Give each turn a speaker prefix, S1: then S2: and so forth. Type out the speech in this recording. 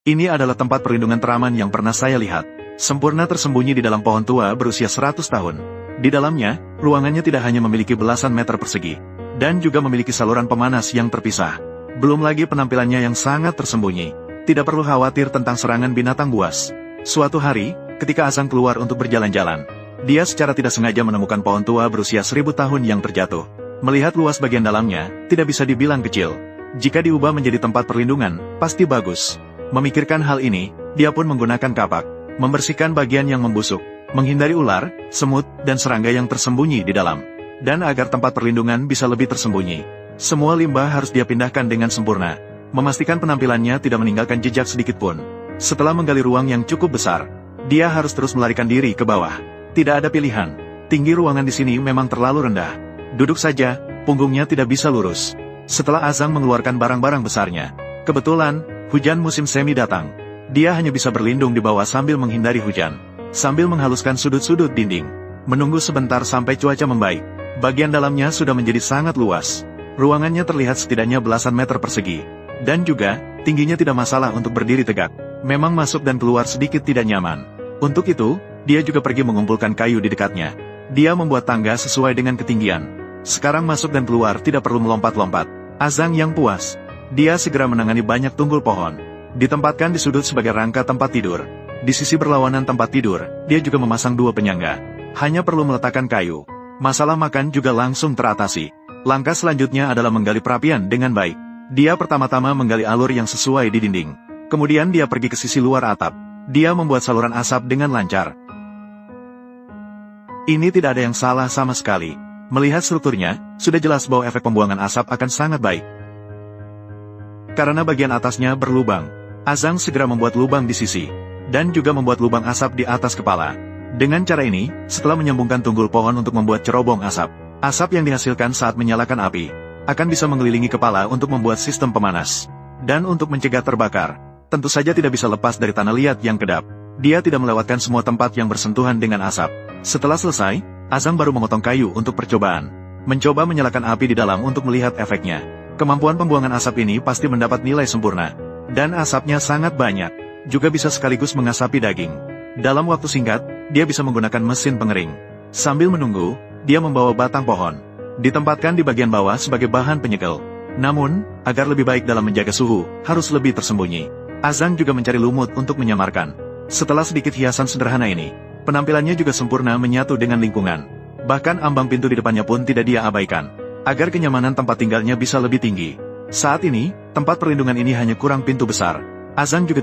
S1: Ini adalah tempat perlindungan teraman yang pernah saya lihat. Sempurna tersembunyi di dalam pohon tua berusia 100 tahun. Di dalamnya, ruangannya tidak hanya memiliki belasan meter persegi, dan juga memiliki saluran pemanas yang terpisah. Belum lagi penampilannya yang sangat tersembunyi. Tidak perlu khawatir tentang serangan binatang buas. Suatu hari, ketika Azang keluar untuk berjalan-jalan, dia secara tidak sengaja menemukan pohon tua berusia 1000 tahun yang terjatuh. Melihat luas bagian dalamnya, tidak bisa dibilang kecil. Jika diubah menjadi tempat perlindungan, pasti bagus. Memikirkan hal ini, dia pun menggunakan kapak, membersihkan bagian yang membusuk, menghindari ular, semut, dan serangga yang tersembunyi di dalam. Dan agar tempat perlindungan bisa lebih tersembunyi, semua limbah harus dia pindahkan dengan sempurna, memastikan penampilannya tidak meninggalkan jejak sedikit pun. Setelah menggali ruang yang cukup besar, dia harus terus melarikan diri ke bawah. Tidak ada pilihan. Tinggi ruangan di sini memang terlalu rendah. Duduk saja, punggungnya tidak bisa lurus. Setelah Azang mengeluarkan barang-barang besarnya, kebetulan, hujan musim semi datang. Dia hanya bisa berlindung di bawah sambil menghindari hujan, sambil menghaluskan sudut-sudut dinding. Menunggu sebentar sampai cuaca membaik. Bagian dalamnya sudah menjadi sangat luas. Ruangannya terlihat setidaknya belasan meter persegi. Dan juga, tingginya tidak masalah untuk berdiri tegak. Memang masuk dan keluar sedikit tidak nyaman. Untuk itu, dia juga pergi mengumpulkan kayu di dekatnya. Dia membuat tangga sesuai dengan ketinggian. Sekarang masuk dan keluar tidak perlu melompat-lompat. Azang yang puas. Dia segera menangani banyak tunggul pohon. Ditempatkan di sudut sebagai rangka tempat tidur. Di sisi berlawanan tempat tidur, dia juga memasang 2 penyangga. Hanya perlu meletakkan kayu. Masalah makan juga langsung teratasi. Langkah selanjutnya adalah menggali perapian dengan baik. Dia pertama-tama menggali alur yang sesuai di dinding. Kemudian dia pergi ke sisi luar atap. Dia membuat saluran asap dengan lancar. Ini tidak ada yang salah sama sekali. Melihat strukturnya, sudah jelas bahwa efek pembuangan asap akan sangat baik. Karena bagian atasnya berlubang, Azang segera membuat lubang di sisi, dan juga membuat lubang asap di atas kepala. Dengan cara ini, setelah menyambungkan tunggul pohon untuk membuat cerobong asap, asap yang dihasilkan saat menyalakan api, akan bisa mengelilingi kepala untuk membuat sistem pemanas. Dan untuk mencegah terbakar, tentu saja tidak bisa lepas dari tanah liat yang kedap. Dia tidak melewatkan semua tempat yang bersentuhan dengan asap. Setelah selesai, Azang baru memotong kayu untuk percobaan. Mencoba menyalakan api di dalam untuk melihat efeknya. Kemampuan pembuangan asap ini pasti mendapat nilai sempurna. Dan asapnya sangat banyak. Juga bisa sekaligus mengasapi daging. Dalam waktu singkat, dia bisa menggunakan mesin pengering. Sambil menunggu, dia membawa batang pohon. Ditempatkan di bagian bawah sebagai bahan penyegel. Namun, agar lebih baik dalam menjaga suhu, harus lebih tersembunyi. Azang juga mencari lumut untuk menyamarkan. Setelah sedikit hiasan sederhana ini, penampilannya juga sempurna menyatu dengan lingkungan. Bahkan ambang pintu di depannya pun tidak dia abaikan, agar kenyamanan tempat tinggalnya bisa lebih tinggi. Saat ini, tempat perlindungan ini hanya kurang pintu besar. Azang juga